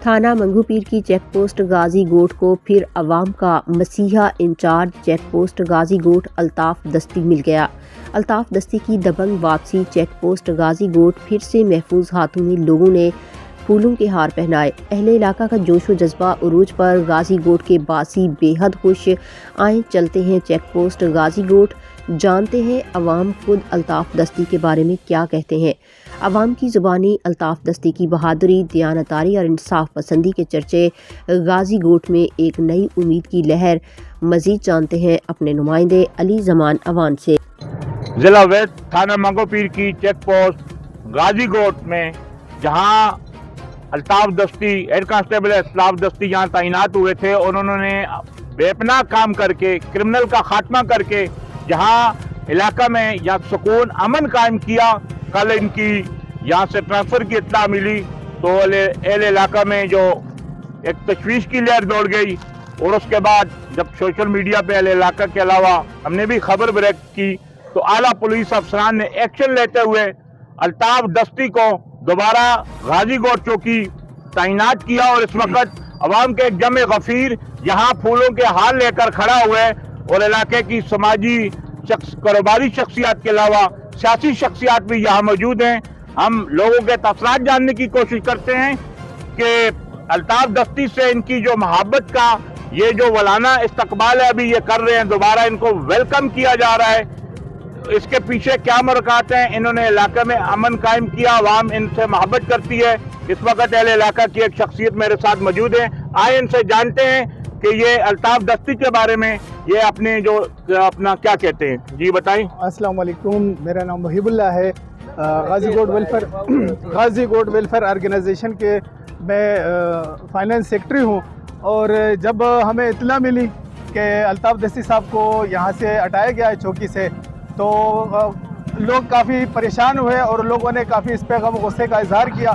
थाना मंगूपीर की चेकपोस्ट गाजी गोट को फिर अवाम का मसीहा इंचार्ज चेकपोस्ट गाजी गोट अल्ताफ दस्ती मिल गया। अल्ताफ दस्ती की दबंग वापसी चेकपोस्ट गाजी गोट फिर से महफूज हाथों में लोगों ने फूलों के हार पहनाए। अहले इलाका का जोशो जज्बा उरूज पर गाजी गोट के बासी बेहद खुश। आए चलते हैं चेकपोस्ट गाजी गोट, जानते हैं अवाम खुद अल्ताफ दस्ती के बारे में क्या कहते हैं। अवाम की ज़ुबानी अल्ताफ दस्ती की बहादुरी, दयानतारी और इंसाफ पसंदी के चर्चे गाजी गोट में एक नई उम्मीद की लहर। मजीद जानते हैं अपने नुमाइंदे अली जमान अवान से। जिला वेस्ट थाना मंगोपीर की चेक पोस्ट गाजी गोट में जहां अल्ताफ दस्ती हेड कांस्टेबल अल्ताफ दस्ती जहां तैनात हुए थे, उन्होंने बेपनाह काम करके क्रिमिनल का खात्मा करके जहां इलाका में या सुकून अमन कायम किया। कल इनकी यहाँ से ट्रांसफर की इत्तला मिली तो एल इलाका में जो एक तशवीश की लहर दौड़ गई और उसके बाद जब सोशल मीडिया पे एल इलाका के अलावा हमने भी खबर ब्रेक की तो आला पुलिस अफसरान ने एक्शन लेते हुए अल्ताफ दस्ती को दोबारा गाजी गोट चौकी तैनात किया और इस वक्त अवाम के एक जमे गफीर यहाँ फूलों के हार लेकर खड़ा हुए और इलाके की समाजी कारोबारी शख्सियात के अलावा सियासी शख्सियात भी यहाँ मौजूद हैं। हम लोगों के तसरात जानने की कोशिश करते हैं कि अल्ताफ दस्ती से इनकी जो मोहब्बत का ये जो वलाना इस्तकबाल है अभी ये कर रहे हैं, दोबारा इनको वेलकम किया जा रहा है। इसके पीछे क्या मरकात हैं? इन्होंने इलाके में अमन कायम किया, अवाम इनसे मोहब्बत करती है। इस वक्त अहले इलाका की एक शख्सियत मेरे साथ मौजूद है, आए इनसे जानते हैं कि ये अल्ताफ दस्ती के बारे में ये अपने जो अपना क्या कहते हैं। जी बताएं। अस्सलाम वालेकुम, मेरा नाम मुहिबुल्लाह है। गाजी गोट वेलफेयर ऑर्गेनाइजेशन के मैं फाइनेंस सेक्रेटरी हूँ। और जब हमें इत्तला मिली कि अल्ताफ दस्ती साहब को यहाँ से हटाया गया है चौकी से, तो लोग काफ़ी परेशान हुए और लोगों ने काफ़ी इस पर गम गुस्से का इजहार किया।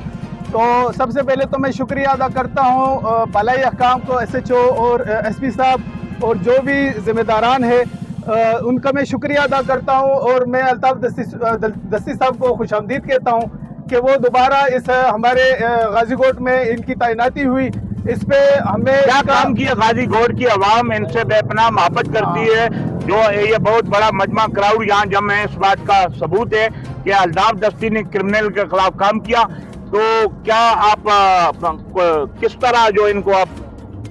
तो सबसे पहले तो मैं शुक्रिया अदा करता हूँ बालाई अहकाम को, SHO और SP साहब और जो भी ज़िम्मेदारान है उनका मैं शुक्रिया अदा करता हूँ। और मैं अल्ताफ दस्ती साहब को खुशामदीद कहता हूँ कि वो दोबारा इस हमारे गाजी गोट में इनकी तैनाती हुई। इस पे हमें क्या काम किया? गाजी गोट की आवाम इनसे बेपनाह मोहब्बत करती है। जो ये बहुत बड़ा मजमा क्राउड यहाँ जमा है, इस बात का सबूत है कि अल्ताफ दस्ती ने क्रिमिनल के खिलाफ काम किया। तो क्या आप किस तरह जो इनको आप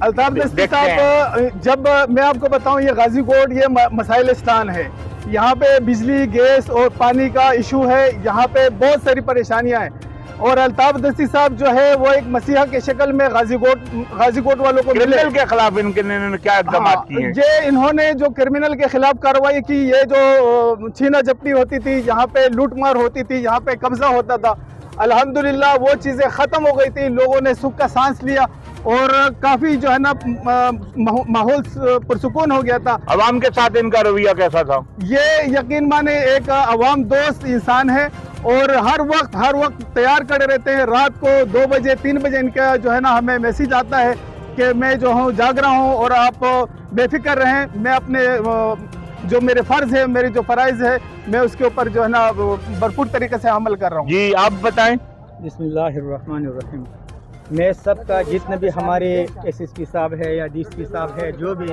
अल्ताफ दस्ती साहब, जब मैं आपको बताऊं ये गाजी गोट ये मसाइलिस्तान है, यहाँ पे बिजली गैस और पानी का इशू है, यहाँ पे बहुत सारी परेशानियां हैं। और अल्ताफ दस्ती साहब जो है वो एक मसीहा के शक्ल में गाजी गोट वालों को क्रिमिनल के खिलाफ इन्होंने क्या इक़दाम किए हैं? ये इन्होंने जो क्रिमिनल के खिलाफ कार्रवाई की, ये जो छीना झपटी होती थी, यहाँ पे लूटमार होती थी, यहाँ पे कब्जा होता था, अल्हम्दुलिल्लाह वो चीज़ें ख़त्म हो गई थी। लोगों ने सुख का सांस लिया और काफ़ी जो है ना माहौल पुरसुकून हो गया था। अवाम के साथ इनका रवैया कैसा था? ये यकीन माने एक अवाम दोस्त इंसान है और हर वक्त तैयार खड़े रहते हैं। रात को 2 बजे 3 बजे इनका जो है ना हमें मैसेज आता है कि मैं जो हूँ जाग रहा हूँ और आप बेफिक्र रहें, मैं अपने जो मेरे फ़र्ज़ है, मेरे जो फ़राइज़ है, मैं उसके ऊपर जो है ना भरपूर तरीके से अमल कर रहा हूँ। जी आप बताएं। बिस्मिल्लाहिर्रहमानिर्रहीम। मैं सबका जितने भी हमारे SSP साहब है या DSP साहब है, जो भी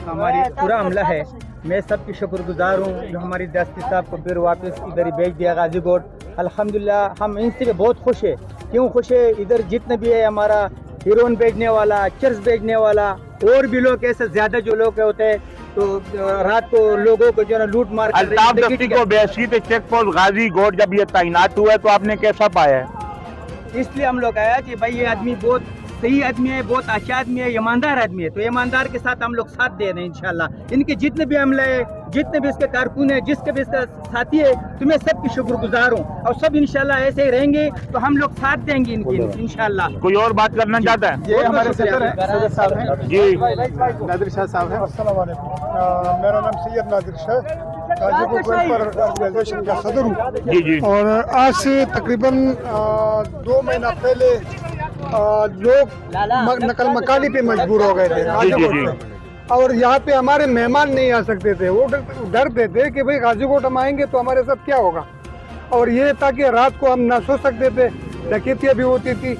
हमारी पूरा अमला है, मैं सबकी शुक्रगुजार हूँ जो हमारी दस्ती साहब को फिर वापस इधर ही भेज दिया गाजी गोट। अल्हम्दुलिल्लाह हम इनसे भी बहुत खुश है। क्यों खुश है? इधर जितने भी है हमारा हीरोइन बेचने वाला, चर्च बेचने वाला और भी लोग ऐसे ज़्यादा जो लोग होते हैं तो रात को लोगों को जो है लूट मार कर अल्ताफ दस्ती को बेहसीत चेक पोस्ट गाजी गोट जब ये तैनात हुआ तो आपने कैसा पाया है? इसलिए हम लोग आया कि भाई ये आदमी बहुत सही आदमी है, बहुत अच्छा आदमी है, ईमानदार आदमी है। तो ईमानदार के साथ हम लोग साथ दे रहे हैं इंशाल्लाह। इनके जितने भी अमले हैं, जितने भी इसके कारकुन है, जिसके भी इसका साथी है, तो मैं सबकी शुक्रगुजार हूँ और सब इंशाल्लाह ऐसे ही रहेंगे तो हम लोग साथ देंगे इनकी इंशाल्लाह। कोई और बात करना चाहता है? ये हमारे सदर साहब हैं जी, नादिर शाह साहब हैं। अस्सलाम वालेकुम, मेरा नाम सैयद नादिर शाह, गाजी गोट वेलफेयर ऑर्गेनाइजेशन का सदर हूँ। जी। और आज से तकरीबन 2 महीना पहले लोग नकल मकानी पे मजबूर हो गए थे गाजी गोट में। और यहाँ पे हमारे मेहमान नहीं आ सकते थे, वो डरते थे कि भाई गाजी गोट हम आएंगे तो हमारे साथ क्या होगा। और ये ताकि रात को हम ना सो सकते थे, डकैतियाँ भी होती थी।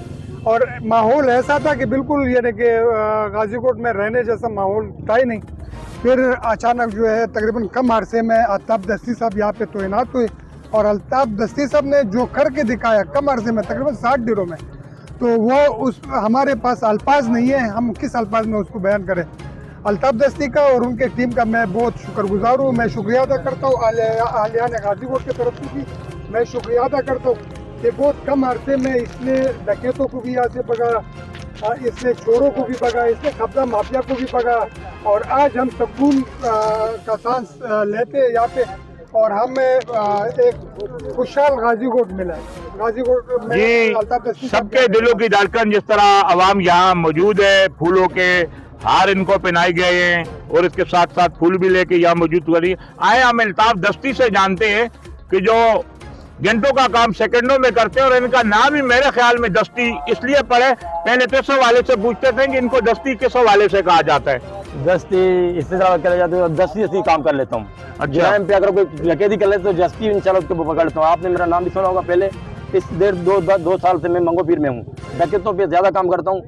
और माहौल ऐसा था कि बिल्कुल यानी कि गाजीकोट में रहने जैसा माहौल था ही नहीं। फिर अचानक जो है तकरीबन कम अरसे में अल्ताफ दस्ती साहब यहाँ पे तैनात हुए और अल्ताफ दस्ती साहब ने जो करके दिखाया कम अरसे में तकरीबन 60 दिनों में, तो वो उस हमारे पास अल्फाज नहीं है, हम किस अल्फाज में उसको बयान करें। अल्ताफ दस्ती का और उनके टीम का मैं बहुत शुक्रगुजार हूँ। मैं शुक्रिया अदा करता हूँ आलियान गाजीकोट की तरफ से भी मैं शुक्रिया अदा करता हूँ कि बहुत कम अरसे में इसने डकैतों को भी यहाँ से भगाया, इसने चोरों को भी भगाया, इसने कब्जा माफिया को भी भगाया और आज हम सुकून का सांस लेते हैं यहाँ पे और हमें एक खुशहाल गाजीकोट मिला है। गाजीकोट में सबके दिलों की धड़कन जिस तरह अवाम यहाँ मौजूद है, फूलों के हार इनको पहनाए गए हैं और इसके साथ साथ फूल भी लेके यहाँ मौजूद हो रही है। आए हम अल्ताफ दस्ती से जानते हैं कि जो घंटों का काम सेकंडों में करते हैं और इनका नाम ही मेरे ख्याल में दस्ती इसलिए पड़े, पहले तो इस हवाले से पूछते थे कि इनको दस्ती किस हवाले से कहा जाता है। दस्ती इससे कहा जाता है, दस्ती काम कर लेता हूँ। अच्छा, पे अगर कोई डकैती कर लेते तो दस्ती इंशाल्लाह उसको पकड़ लेता हूँ। आपने मेरा नाम भी सुना होगा पहले। इस 2 साल से मैं मंगो पीर में हूँ, डकैतों पे ज्यादा काम करता हूँ।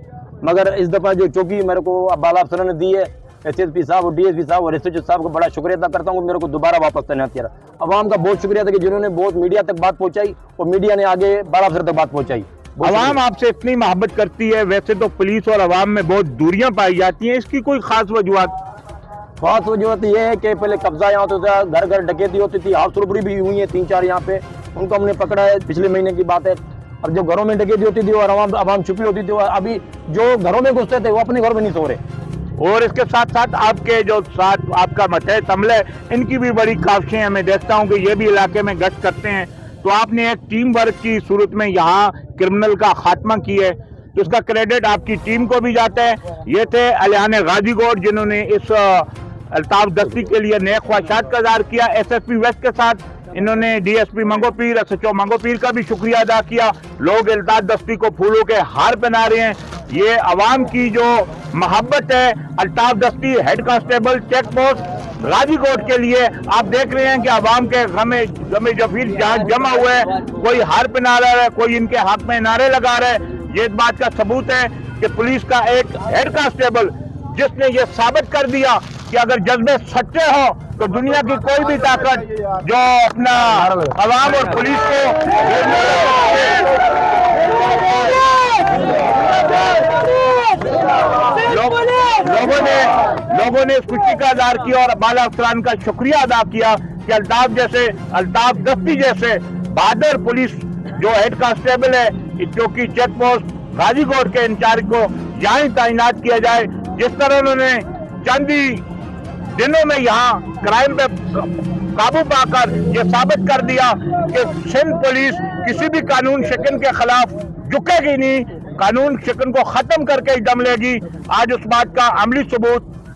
मगर इस दफा जो चौकी मेरे को बाला अफसर ने दी है, SSP साहब और DSP साहब और SHO साहब को बड़ा शुक्रिया अदा करता हूँ कि मेरे को दोबारा वापस तैनात किया। अवाम का बहुत शुक्रिया था कि जिन्होंने बहुत मीडिया तक बात पहुंचाई और मीडिया ने आगे बाला अफसर तक बात पहुंचाई। अवाम आपसे इतनी मोहब्बत करती है, वैसे तो पुलिस और अवाम में बहुत दूरियां पाई जाती हैं, इसकी कोई खास वजूहत? खास वजूहत ये है कि पहले कब्जा यहाँ होता था, घर घर डकैती होती थी, हाउस रोबरी भी हुई है 3-4 यहाँ पे, उनको हमने पकड़ा है, पिछले महीने की बात है। अब जो घरों में डकैती होती थी और अवाम छुपी होती थी, और अभी जो घरों में घुसते थे वो अपने घर में नहीं सो रहे। और इसके साथ साथ आपके जो साथ आपका मथे तमले, इनकी भी बड़ी काविशें हैं। मैं देखता हूं कि ये भी इलाके में गश्त करते हैं, तो आपने एक टीम वर्क की सूरत में यहाँ क्रिमिनल का खात्मा किया है, तो इसका क्रेडिट आपकी टीम को भी जाता है। ये थे आलियान गाजीकोट जिन्होंने इस अल्ताफ दस्ती के लिए नए ख्वाहिशात का इज़हार किया। SSP वेस्ट के साथ इन्होंने DSP मंगो पीर, SHO मंगो पीर का भी शुक्रिया अदा किया। लोग अल्ताफ दस्ती को फूलों के हार पहना रहे हैं। ये अवाम की जो मोहब्बत है, अल्ताफ दस्ती हेड कांस्टेबल चेक पोस्ट गाजीकोट के लिए आप देख रहे हैं कि अवाम के गमे जफीर जहाँ जमा हुए हैं, कोई हार पहना रहा है, कोई इनके हक में नारे लगा रहा है। ये इस बात का सबूत है कि पुलिस का एक हेड कांस्टेबल जिसने ये साबित कर दिया कि अगर जज्बे सच्चे हो तो दुनिया की कोई भी ताकत जो अपना अवाम और पुलिस को लोगों ने इस खुशी का इज़हार किया और बाला अफसरान का शुक्रिया अदा किया कि अल्ताफ दस्ती जैसे बहादुर पुलिस जो हेड कांस्टेबल है, चौकी चेक पोस्ट गाजीकोट के इंचार्ज को यहाँ ही तैनात किया जाए। जिस तरह उन्होंने चंद ही दिनों में यहाँ क्राइम पे काबू पाकर ये साबित कर दिया कि सिंध पुलिस किसी भी कानून शिकन के खिलाफ झुकेगी नहीं, कानून शिकन को खत्म करके ही दम लेगी। आज उस बात का अमली सबूत